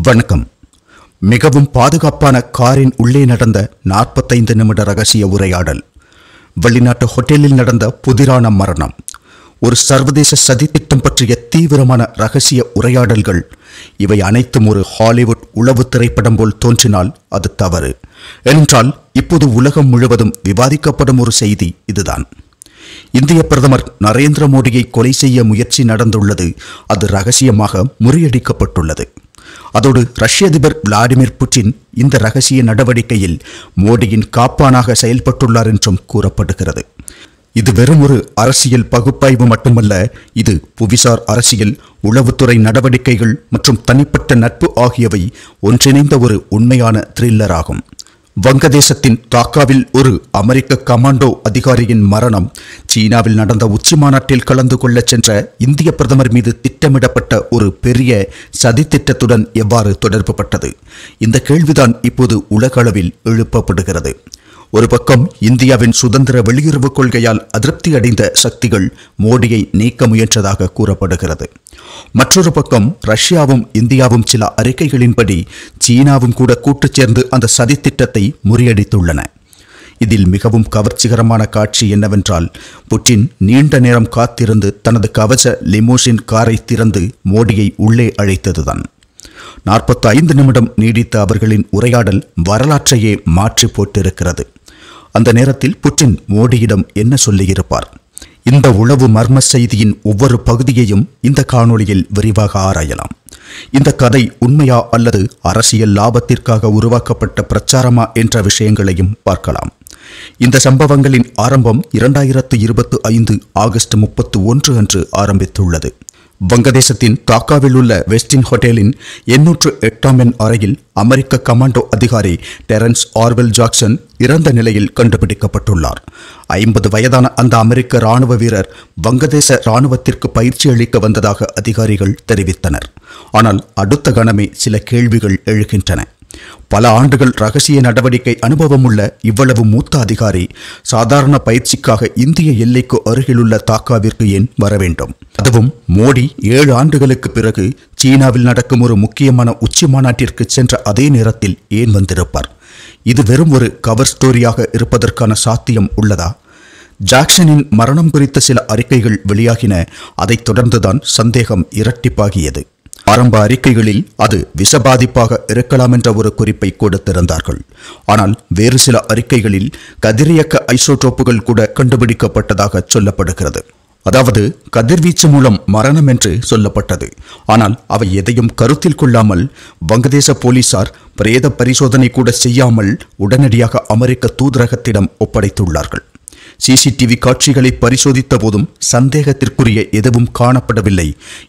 வணக்கம். மிகவும் பாதுகாப்பான காரின் உள்ளே நடந்த 45 நிமிட ரகசிய உரையாடல். வெளிநாட்டு ஹோட்டலில் நடந்த புதிரான மரணம். ஒரு சர்வதேச சதித்திட்டம் பற்றிய தீவிரமான ரகசிய உரையாடல்கள். இவை அனைத்தும் ஒரு ஹாலிவுட் உளவு திரைப்படம் போல் தோன்றினால் அது தவறு. ஏனென்றால் இப்போது உலகம் முழுவதும் விவாதிக்கப்படும் ஒரு செய்தி இதுதான். இந்திய பிரதமர் நரேந்திர மோடியை கொலை செய்ய முயற்சி நடந்துள்ளது. அது ரகசியமாக முறியடிக்கப்பட்டுள்ளது. அதோடு ரஷ்ய அதிபர் விளாடிமிர் புட்டின் இந்த ரகசிய நடவடிக்கையில் மோடியின் காப்பானாக செயல்பட்டுள்ளார் என்றும் கூறப்படுகிறது. இது வெறும் ஒரு அரசியல் பகுப்பாய்வு மட்டுமல்ல, இது புவிசார் அரசியல், உளவுத்துறை நடவடிக்கைகள் மற்றும் தனிப்பட்ட நட்பு ஆகியவை ஒன்றிணைந்த ஒரு உண்மையான த்ரில்லர் ஆகும். வங்கதேசத்தின் டாக்காவில் ஒரு அமெரிக்க கமாண்டோ அதிகாரியின் மரணம் சீனாவில் நடந்த உச்சி மாநாட்டில் கலந்து கொள்ள சென்ற இந்திய பிரதமர் மீது திட்டமிடப்பட்ட ஒரு பெரிய சதித்திட்டத்துடன் எவ்வாறு தொடர்புபட்டது? இந்த கேள்விதான் இப்போது உலக அளவில் எழுப்பப்படுகிறது. ஒரு பக்கம் இந்தியாவின் சுதந்திர வெளியுறவு கொள்கையால் அதிருப்தி அடைந்த சக்திகள் மோடியை நீக்க முயன்றதாக கூறப்படுகிறது. மற்றொரு பக்கம் ரஷ்யாவும் இந்தியாவும் சில அறிக்கைகளின்படி சீனாவும் கூட கூட்டு சேர்ந்து அந்த சதித்திட்டத்தை முறியடித்துள்ளன. இதில் மிகவும் கவர்ச்சிகரமான காட்சி என்னவென்றால், புட்டின் நீண்ட நேரம் காத்திருந்து தனது கவச லிமோசின் காரை திறந்து மோடியை உள்ளே அழைத்ததுதான். 45 நிமிடம் நீடித்த அவர்களின் உரையாடல் வரலாற்றையே மாற்றி போட்டிருக்கிறது. அந்த நேரத்தில் புட்டின் மோடியிடம் என்ன சொல்லியிருப்பார்? இந்த உளவு மர்ம செய்தியின் ஒவ்வொரு பகுதியையும் இந்த காணொளியில் விரிவாக ஆராயலாம். இந்த கதை உண்மையா அல்லது அரசியல் லாபத்திற்காக உருவாக்கப்பட்ட பிரச்சாரமா என்ற விஷயங்களையும் பார்க்கலாம். இந்த சம்பவங்களின் ஆரம்பம் 2025 ஆகஸ்ட் 31 அன்று ஆரம்பித்துள்ளது. வங்கதேசத்தின் டாக்காவில் உள்ள வெஸ்டின் ஹோட்டலின் 808ஆம் எண் அறையில் அமெரிக்க கமாண்டோ அதிகாரி டெரன்ஸ் ஆர்வெல் ஜாக்சன் இறந்த நிலையில் கண்டுபிடிக்கப்பட்டுள்ளார். 50 வயதான அந்த அமெரிக்க இராணுவ வீரர் வங்கதேச இராணுவத்திற்கு பயிற்சி அளிக்க வந்ததாக அதிகாரிகள் தெரிவித்தனர். ஆனால் அடுத்த கணமே சில கேள்விகள் எழுகின்றன. பல ஆண்டுகள் ரகசிய நடவடிக்கை அனுபவம் உள்ள இவ்வளவு மூத்த அதிகாரி சாதாரண பயிற்சிக்காக இந்திய எல்லைக்கு அருகிலுள்ள டாக்காவிற்கு ஏன் வர வேண்டும்? அதுவும் மோடி 7 ஆண்டுகளுக்கு பிறகு சீனாவில் நடக்கும் ஒரு முக்கியமான உச்சி மாநாட்டிற்கு சென்ற அதே நேரத்தில் ஏன் வந்திருப்பார்? இது வெறும் ஒரு கவர் ஸ்டோரியாக இருப்பதற்கான சாத்தியம் உள்ளதா? ஜாக்சனின் மரணம் குறித்த சில அறிக்கைகள் வெளியாகின. அதைத் தொடர்ந்துதான் சந்தேகம் இரட்டிப்பாகியது. ஆரம்ப அறிக்கைகளில் அது விஷபாதிப்பாக இருக்கலாம் என்ற ஒரு குறிப்பை கொடுத்திருந்தார்கள். ஆனால் வேறு சில அறிக்கைகளில் கதிரியக்க ஐசோடோப்புகள் கூட கண்டுபிடிக்கப்பட்டதாக சொல்லப்படுகிறது. அதாவது கதிர்வீச்சு மூலம் மரணம் என்று சொல்லப்பட்டது. ஆனால் அவை எதையும் கருத்தில் கொள்ளாமல் வங்கதேச போலீசார் பிரேத பரிசோதனை கூட செய்யாமல் உடனடியாக அமெரிக்க தூதரகத்திடம் ஒப்படைத்துள்ளார்கள். சிசிடிவி காட்சிகளை பரிசோதித்த போதும் சந்தேகத்திற்குரிய எதுவும் காணப்படவில்லை.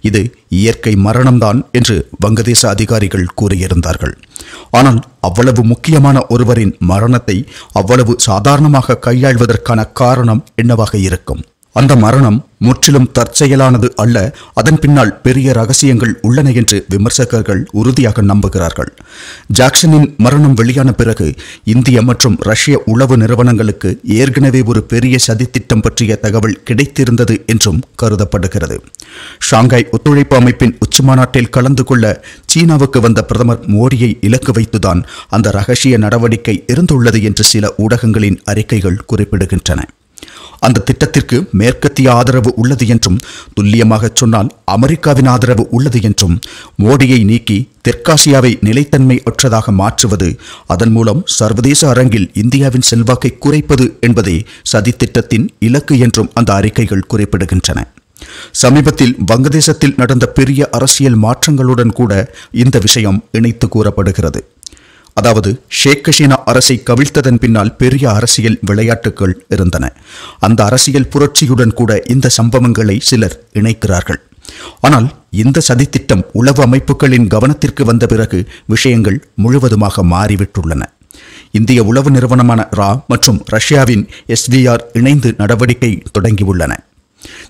இது இயற்கை மரணம்தான் என்று வங்கதேச அதிகாரிகள் கூறியிருந்தார்கள். ஆனால் அவ்வளவு முக்கியமான ஒருவரின் மரணத்தை அவ்வளவு சாதாரணமாக கையாள்வதற்கான காரணம் என்னவாக இருக்கும்? அந்த மரணம் முற்றிலும் தற்செயலானது அல்ல. அதன் பின்னால் பெரிய ரகசியங்கள் உள்ளன என்று விமர்சகர்கள் உறுதியாக நம்புகிறார்கள். ஜாக்சனின் மரணம் வெளியான பிறகு இந்திய மற்றும் ரஷ்ய உளவு நிறுவனங்களுக்கு ஏற்கனவே ஒரு பெரிய சதித்திட்டம் பற்றிய தகவல் கிடைத்திருந்தது என்றும் கருதப்படுகிறது. ஷாங்காய் ஒத்துழைப்பு அமைப்பின் உச்சிமாநாட்டில் கலந்து கொள்ள சீனாவுக்கு வந்த பிரதமர் மோடியை இலக்கு வைத்துதான் அந்த ரகசிய நடவடிக்கை இருந்துள்ளது என்று சில ஊடகங்களின் அறிக்கைகள் குறிப்பிடுகின்றன. அந்த திட்டத்திற்கு மேற்கத்திய ஆதரவு உள்ளது என்றும், துல்லியமாக சொன்னால் அமெரிக்காவின் ஆதரவு உள்ளது என்றும், மோடியை நீக்கி தெற்காசியாவை நிலைத்தன்மை அற்றதாக மாற்றுவது, அதன் மூலம் சர்வதேச அரங்கில் இந்தியாவின் செல்வாக்கை குறைப்பது என்பதே சதித்திட்டத்தின் இலக்கு என்றும் அந்த அறிக்கைகள் குறிப்பிடுகின்றன. சமீபத்தில் வங்கதேசத்தில் நடந்த பெரிய அரசியல் மாற்றங்களுடன் கூட இந்த விஷயம் இணைத்து கூறப்படுகிறது. அதாவது ஷேக் ஹசீனா அரசை கவிழ்த்ததன் பின்னால் பெரிய அரசியல் விளையாட்டுகள் இருந்தன. அந்த அரசியல் புரட்சியுடன் கூட இந்த சம்பவங்களை சிலர் இணைக்கிறார்கள். ஆனால் இந்த சதித்திட்டம் உளவு அமைப்புகளின் கவனத்திற்கு வந்த பிறகு விஷயங்கள் முழுவதுமாக மாறிவிட்டுள்ளன. இந்திய உளவு நிறுவனமான ரா மற்றும் ரஷ்யாவின் SVR இணைந்து நடவடிக்கை தொடங்கியுள்ளன.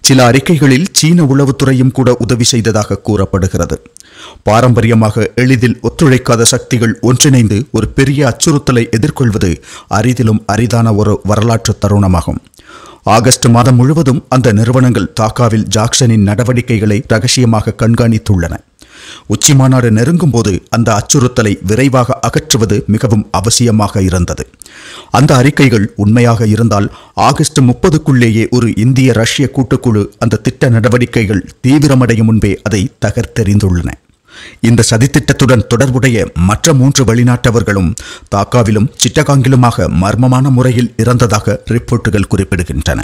சில அறிக்கைகளில் சீன உளவுத்துறையும் கூட உதவி செய்ததாக கூறப்படுகிறது. பாரம்பரியமாக எளிதில் ஒத்துழைக்காத சக்திகள் ஒன்றிணைந்து ஒரு பெரிய அச்சுறுத்தலை எதிர்கொள்வது அரிதிலும் அரிதான ஒரு வரலாற்று தருணமாகும். ஆகஸ்ட் மாதம் முழுவதும் அந்த நிறுவனங்கள் டாக்காவில் ஜாக்சனின் நடவடிக்கைகளை ரகசியமாக கண்காணித்துள்ளன. உச்சி மாநாடு நெருங்கும் போது அந்த அச்சுறுத்தலை விரைவாக அகற்றுவது மிகவும் அவசியமாக இருந்தது. அந்த அறிக்கைகள் உண்மையாக இருந்தால் ஆகஸ்ட் 30க்குள்ளேயே ஒரு இந்திய ரஷ்ய கூட்டுக்குழு அந்த திட்ட நடவடிக்கைகள் தீவிரமடையும் முன்பே அதை தகர்த்தெறிந்துள்ளன. இந்த சதித்திட்டத்துடன் தொடர்புடைய மற்ற 3 வெளிநாட்டவர்களும் தாக்காவிலும் சிட்டகாங்கிலுமாக மர்மமான முறையில் இறந்ததாக ரிப்போர்ட்டுகள் குறிப்பிடுகின்றன.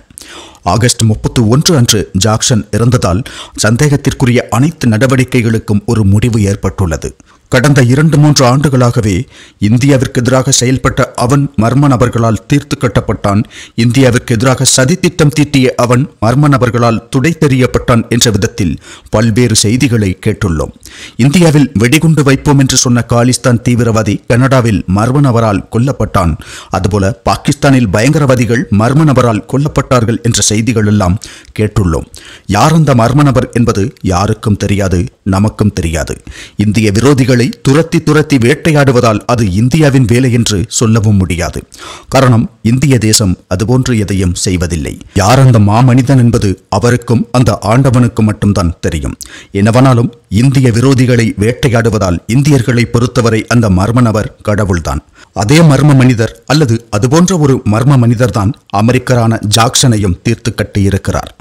ஆகஸ்ட் 31 அன்று ஜாக்சன் இறந்ததால் சந்தேகத்திற்குரிய அனைத்து நடவடிக்கைகளுக்கும் ஒரு முடிவு ஏற்பட்டுள்ளது. கடந்த 2-3 ஆண்டுகளாகவே இந்தியாவிற்கு எதிராக செயல்பட்ட அவன் மர்ம நபர்களால் தீர்த்து கட்டப்பட்டான், இந்தியாவிற்கு எதிராக சதித்திட்டம் தீட்டிய அவன் மர்ம நபர்களால் துடை தெரியப்பட்டான் என்ற விதத்தில் பல்வேறு செய்திகளை கேட்டுள்ளோம். இந்தியாவில் வெடிகுண்டு வைப்போம் என்று சொன்ன காலிஸ்தான் தீவிரவாதி கனடாவில் மர்ம நபரால் கொல்லப்பட்டான், அதுபோல பாகிஸ்தானில் பயங்கரவாதிகள் மர்ம நபரால் கொல்லப்பட்டார்கள் என்ற செய்திகள் எல்லாம் கேட்டுள்ளோம். யார் அந்த மர்ம நபர் என்பது யாருக்கும் தெரியாது, நமக்கும் தெரியாது. இந்திய விரோதிகளை துரத்தி வேட்டையாடுவதால் அது இந்தியாவின் வேலை என்று சொல்லவும் முடியாது. காரணம், இந்திய தேசம் அதுபோன்று எதையும் செய்வதில்லை. யார் அந்த மாமனிதன் என்பது அவருக்கும் அந்த ஆண்டவனுக்கும் மட்டும்தான் தெரியும். என்னவனாலும் இந்திய விரோதிகளை வேட்டையாடுவதால் இந்தியர்களை பொறுத்தவரை அந்த மர்ம நபர் கடவுள்தான். அதே மர்ம மனிதர் அல்லது அதுபோன்ற ஒரு மர்ம மனிதர்தான் அமெரிக்கரான ஜாக்சனையும் தீர்த்து கட்டியிருக்கிறார்.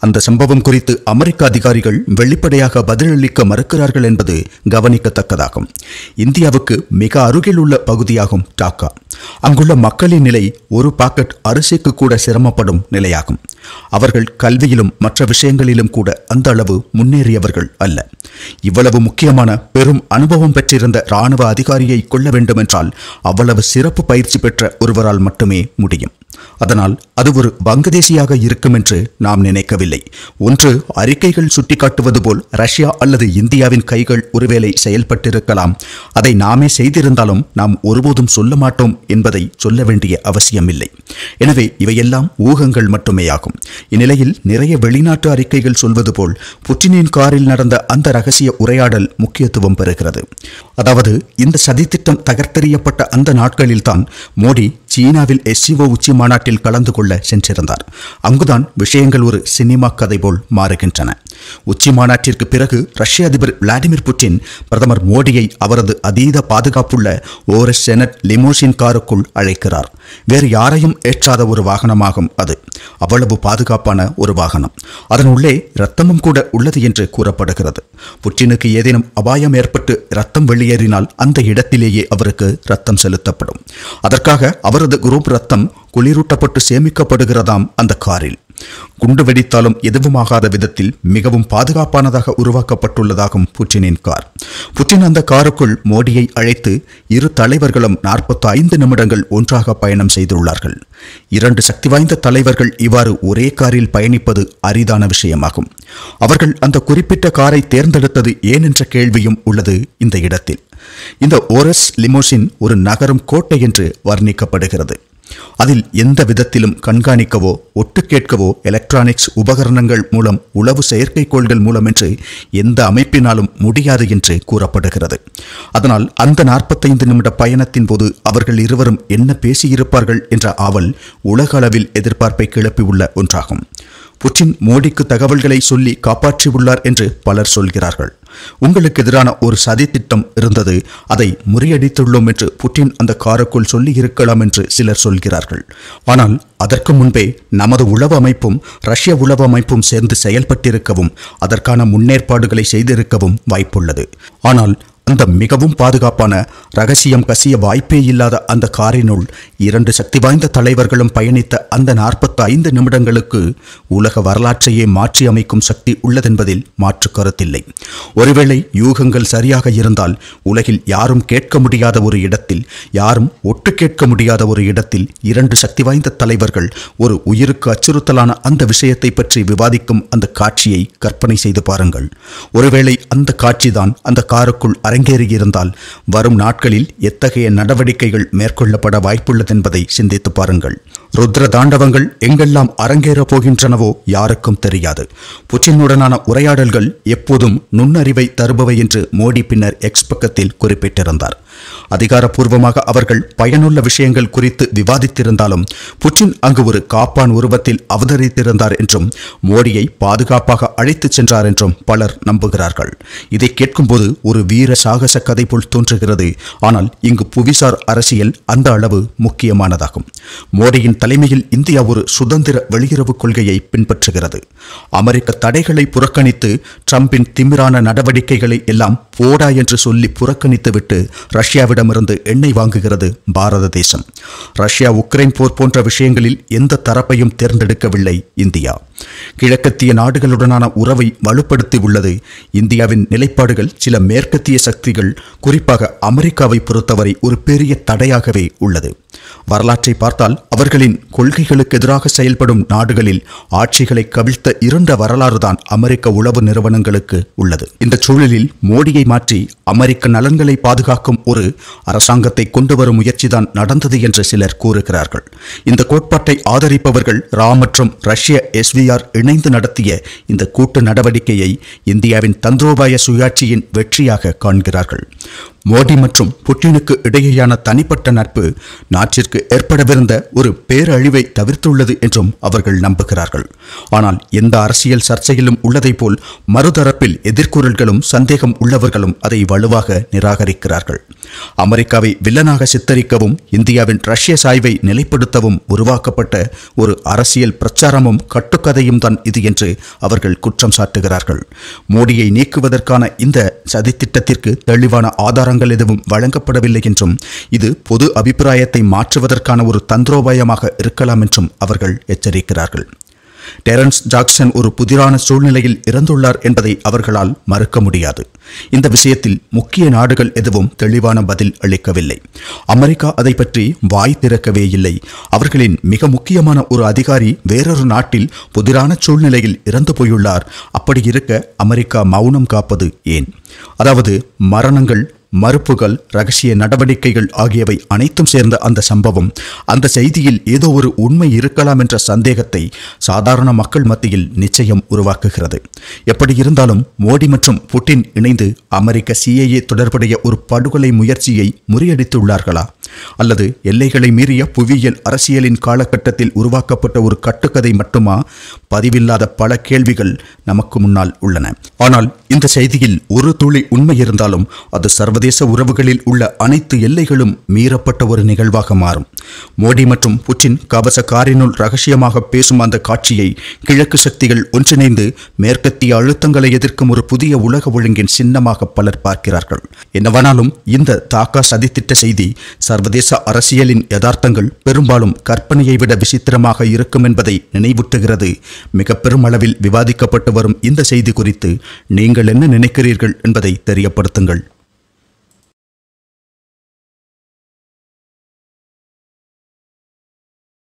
அந்த சம்பவம் குறித்து அமெரிக்க அதிகாரிகள் வெளிப்படையாக பதிலளிக்க மறுக்கிறார்கள் என்பது கவனிக்கத்தக்கதாகும். இந்தியாவுக்கு மிக அருகில் உள்ள பகுதியாகும் டாக்கா. அங்குள்ள மக்களின் நிலை ஒரு பாக்கெட் அரிசிக்கு கூட சிரமப்படும் நிலையாகும். அவர்கள் கல்வியிலும் மற்ற விஷயங்களிலும் கூட அந்த அளவு முன்னேறியவர்கள் அல்ல. இவ்வளவு முக்கியமான பெரும் அனுபவம் பெற்றிருந்த இராணுவ அதிகாரியை கொள்ள வேண்டுமென்றால் அவ்வளவு சிறப்பு பயிற்சி பெற்ற ஒருவரால் மட்டுமே முடியும். அதனால் அது ஒரு வங்கதேசியாக இருக்கும் என்று நாம் நினைக்கவில்லை. ஒன்று, அறிக்கைகள் சுட்டிக்காட்டுவது போல் ரஷ்யா அல்லது இந்தியாவின் கைகள் ஒருவேளை செயல்பட்டிருக்கலாம். அதை நாமே செய்திருந்தாலும் நாம் ஒருபோதும் சொல்ல மாட்டோம் என்பதை சொல்ல வேண்டிய அவசியமில்லை. எனவே இவையெல்லாம் ஊகங்கள் மட்டுமேயாகும். இந்நிலையில் நிறைய வெளிநாட்டு அறிக்கைகள் சொல்வது போல் புட்டினின் காரில் நடந்த அந்த ரகசிய உரையாடல் முக்கியத்துவம் பெறுகிறது. அதாவது இந்த சதித்திட்டம் தகர்த்தெறியப்பட்ட அந்த நாட்களில்தான் மோடி சீனாவில் SCO உச்சி மாநாட்டில் கலந்து கொள்ள சென்றிருந்தார். அங்குதான் விஷயங்கள் ஒரு சினிமா கதை போல் மாறுகின்றன. உச்சி மாநாட்டிற்கு பிறகு ரஷ்ய அதிபர் விளாடிமிர் புட்டின் பிரதமர் மோடியை அவரது அதீத பாதுகாப்புள்ள ஓரஸ் செனட் லிமோசின் காருக்குள் அழைக்கிறார். வேறு யாரையும் ஏற்றாத ஒரு வாகனமாகும் அது. அவ்வளவு பாதுகாப்பான ஒரு வாகனம். அதனுள்ளே இரத்தமும் கூட உள்ளது என்று கூறப்படுகிறது. புட்டினுக்கு ஏதேனும் அபாயம் ஏற்பட்டு இரத்தம் வெளியேறினால் அந்த இடத்திலேயே அவருக்கு இரத்தம் செலுத்தப்படும். அதற்காக அவரது குரூப் இரத்தம் குளிரூட்டப்பட்டு சேமிக்கப்படுகிறதாம் அந்த காரில். குண்டு வெடித்தாலும் எதுவுமாகாத விதத்தில் மிகவும் பாதுகாப்பானதாக உருவாக்கப்பட்டுள்ளதாகும் புட்டினின் கார். புட்டின் அந்த காருக்குள் மோடியை அழைத்து இரு தலைவர்களும் 45 நிமிடங்கள் ஒன்றாக பயணம் செய்துள்ளார்கள். 2 சக்தி வாய்ந்த தலைவர்கள் இவ்வாறு ஒரே காரில் பயணிப்பது அரிதான விஷயமாகும். அவர்கள் அந்த குறிப்பிட்ட காரை தேர்ந்தெடுத்தது ஏன் என்ற கேள்வியும் உள்ளது இந்த இடத்தில். இந்த ஓரஸ் லிமோசின் ஒரு நகரும் கோட்டை என்று வர்ணிக்கப்படுகிறது. அதில் எந்த விதத்திலும் கண்காணிக்கவோ ஒட்டு கேட்கவோ எலக்ட்ரானிக்ஸ் உபகரணங்கள் மூலம் உளவு செயற்கைக்கோள்கள் மூலம் என்று எந்த அமைப்பினாலும் முடியாது என்று கூறப்படுகிறது. அதனால் அந்த 45 நிமிட பயணத்தின் போது அவர்கள் இருவரும் என்ன பேசியிருப்பார்கள் என்ற ஆவல் உலக அளவில் எதிர்பார்ப்பை கிளப்பியுள்ள ஒன்றாகும். புட்டின் மோடிக்கு தகவல்களை சொல்லி காப்பாற்றியுள்ளார் என்று பலர் சொல்கிறார்கள். உங்களுக்கு எதிரான ஒரு சதி திட்டம் இருந்தது, அதை முறியடித்துள்ளோம் என்று புட்டின் அந்த காருக்குள் சொல்லி இருக்கலாம் என்று சிலர் சொல்கிறார்கள். ஆனால் அதற்கு முன்பே நமது உளவு அமைப்பும் ரஷ்ய உளவு அமைப்பும் சேர்ந்து செயல்பட்டிருக்கவும் அதற்கான முன்னேற்பாடுகளை செய்திருக்கவும் வாய்ப்புள்ளது. ஆனால் அந்த மிகவும் பாதுகாப்பான ரகசியம் கசிய வாய்ப்பே இல்லாத அந்த காரினுள் 2 சக்தி வாய்ந்த தலைவர்களும் பயணித்த அந்த 45 நிமிடங்களுக்கு உலக வரலாற்றையே மாற்றி அமைக்கும் சக்தி உள்ளதென்பதில் மாற்று கருத்தில்லை. ஒருவேளை யூகங்கள் சரியாக இருந்தால் உலகில் யாரும் கேட்க முடியாத ஒரு இடத்தில், யாரும் ஒட்டு கேட்க முடியாத ஒரு இடத்தில் 2 சக்தி வாய்ந்த தலைவர்கள் ஒரு உயிருக்கு அச்சுறுத்தலான அந்த விஷயத்தை பற்றி விவாதிக்கும் அந்த காட்சியை கற்பனை செய்து பாருங்கள். ஒருவேளை அந்த காட்சிதான் அந்த காருக்குள் அரங்கேறியிருந்தால் வரும் நாட்களில் எத்தகைய நடவடிக்கைகள் மேற்கொள்ளப்பட வாய்ப்புள்ளதென்பதை சிந்தித்து பாருங்கள். ருத்ர தாண்டவங்கள் எங்கெல்லாம் அரங்கேறப் போகின்றனவோ யாருக்கும் தெரியாது. புட்டினுடனான உரையாடல்கள் எப்போதும் நுண்ணறிவை தருபவை என்று மோடி பின்னர் எக்ஸ் பக்கத்தில் குறிப்பிட்டிருந்தார். அதிகாரப்பூர்வமாக அவர்கள் பயனுள்ள விஷயங்கள் குறித்து விவாதித்திருந்தாலும் புட்டின் அங்கு ஒரு காப்பான் உருவத்தில் அவதரித்திருந்தார் என்றும் மோடியை பாதுகாப்பாக அழைத்துச் சென்றார் என்றும் பலர் நம்புகிறார்கள். இதை கேட்கும்போது ஒரு வீர சாகச கதை போல் தோன்றுகிறது. ஆனால் இங்கு புவிசார் அரசியல் அந்த அளவு முக்கியமானதாகும். மோடியின் தலைமையில் இந்தியா ஒரு சுதந்திர வெளியுறவு கொள்கையை பின்பற்றுகிறது. அமெரிக்க தடைகளை புறக்கணித்து ட்ரம்பின் திமிரான நடவடிக்கைகளை எல்லாம் போடா என்று சொல்லி புறக்கணித்துவிட்டு ரஷ்யாவிடமிருந்து எண்ணெய் வாங்குகிறது பாரத தேசம். ரஷ்யா உக்ரைன் போர் போன்ற விஷயங்களில் எந்த தரப்பையும் தேர்ந்தெடுக்கவில்லை இந்தியா. கிழக்கத்திய நாடுகளுடனான உறவை வலுப்படுத்தி உள்ளது. இந்தியாவின் நிலைப்பாடுகள் சில மேற்கத்திய சக்திகள், குறிப்பாக அமெரிக்காவை பொறுத்தவரை ஒரு பெரிய தடையாகவே உள்ளது. வரலாற்றை பார்த்தால் அவர்களின் கொள்கைகளுக்கு எதிராக செயல்படும் நாடுகளில் ஆட்சிகளை கவிழ்த்த இருண்ட வரலாறுதான் அமெரிக்க உளவு நிறுவனங்களுக்கு உள்ளது. இந்த சூழலில் மோடியை மாற்றி அமெரிக்க நலன்களை பாதுகாக்கும் ஒரு அரசாங்கத்தை கொண்டு வரும் முயற்சிதான் நடந்தது என்று சிலர் கூறுகிறார்கள். இந்த கோட்பாட்டை ஆதரிப்பவர்கள் ரா மற்றும் ரஷ்ய SVR இணைந்து நடத்திய இந்த கூட்டு நடவடிக்கையை இந்தியாவின் தந்திரோபாய சுயாட்சியின் வெற்றியாக காண்கிறார்கள். மோடி மற்றும் புட்டினுக்கு இடையேயான தனிப்பட்ட நட்பு நாட்டிற்கு ஏற்படவிருந்த ஒரு பேரழிவை தவிர்த்துள்ளது என்றும் அவர்கள் நம்புகிறார்கள். ஆனால் எந்த அரசியல் சர்ச்சையிலும் உள்ளதை போல் மறுதரப்பில் எதிர்குரல்களும் சந்தேகம் உள்ளவர்களும் அதை வலுவாக நிராகரிக்கிறார்கள். அமெரிக்காவை வில்லனாக சித்தரிக்கவும் இந்தியாவின் ரஷ்ய சாய்வை நிலைப்படுத்தவும் உருவாக்கப்பட்ட ஒரு அரசியல் பிரச்சாரமும் கட்டுக்கதையும் தான் இது என்று அவர்கள் குற்றம் சாட்டுகிறார்கள். மோடியை நீக்குவதற்கான இந்த சதித்திட்டத்திற்கு தெளிவான ஆதாரங்கள் எதுவும் வழங்கப்படவில்லை என்றும் இது பொது அபிப்பிராயத்தை மாற்றுவதற்கான ஒரு தந்திரோபாயமாக இருக்கலாம் என்றும் அவர்கள் எச்சரிக்கிறார்கள். டெரன்ஸ் ஜாக்சன் ஒரு புதிரான சூழ்நிலையில் இறந்துள்ளார் என்பதை அவர்களால் மறுக்க முடியாது. இந்த விஷயத்தில் முக்கிய நாடுகள் எதுவும் தெளிவான பதில் அளிக்கவில்லை. அமெரிக்கா அதை பற்றி வாய் திறக்கவே இல்லை. அவர்களின் மிக முக்கியமான ஒரு அதிகாரி வேறொரு நாட்டில் புதிரான சூழ்நிலையில் இறந்து போயுள்ளார். அப்படி இருக்க அமெரிக்கா மௌனம் காப்பது ஏன்? அதாவது மரணங்கள், மறுப்புகள், ரகசிய நடவடிக்கைகள் ஆகியவை அனைத்தும் சேர்ந்த அந்த சம்பவம், அந்த செய்தியில் ஏதோ ஒரு உண்மை இருக்கலாம் என்ற சந்தேகத்தை சாதாரண மக்கள் மத்தியில் நிச்சயம் உருவாக்குகிறது. எப்படி இருந்தாலும் மோடி மற்றும் புட்டின் இணைந்து அமெரிக்க CIA தொடர்புடைய ஒரு படுகொலை முயற்சியை முறியடித்துள்ளார்களா? அல்லது எல்லைகளை மீறிய புவியியல் அரசியலின் காலகட்டத்தில் உருவாக்கப்பட்ட ஒரு கட்டுக்கதை மட்டுமா? பதிவில்லாத பல கேள்விகள் நமக்கு முன்னால் உள்ளன. ஆனால் இந்த செய்தியில் ஒரு துளி உண்மை இருந்தாலும் அது சர்வதேச உறவுகளில் உள்ள அனைத்து எல்லைகளும் மீறப்பட்ட ஒரு நிகழ்வாக மாறும். மோடி மற்றும் புட்டின் கவச காரினுள் ரகசியமாக பேசும் அந்த காட்சியை கிழக்கு சக்திகள் ஒன்றிணைந்து மேற்கத்திய அழுத்தங்களை எதிர்க்கும் ஒரு புதிய உலக ஒழுங்கின் சின்னமாக பலர் பார்க்கிறார்கள். என்னவானாலும் இந்த தாக்கா சதித்திட்ட செய்தி சர்வதேச அரசியலின் யதார்த்தங்கள் பெரும்பாலும் கற்பனையை விட விசித்திரமாக இருக்கும் என்பதை நினைவூட்டுகிறது. மிக பெருமளவில் விவாதிக்கப்பட்டு வரும் இந்த செய்தி குறித்து நீங்கள் என்ன நினைக்கிறீர்கள் என்பதை தெரியப்படுத்துங்கள்.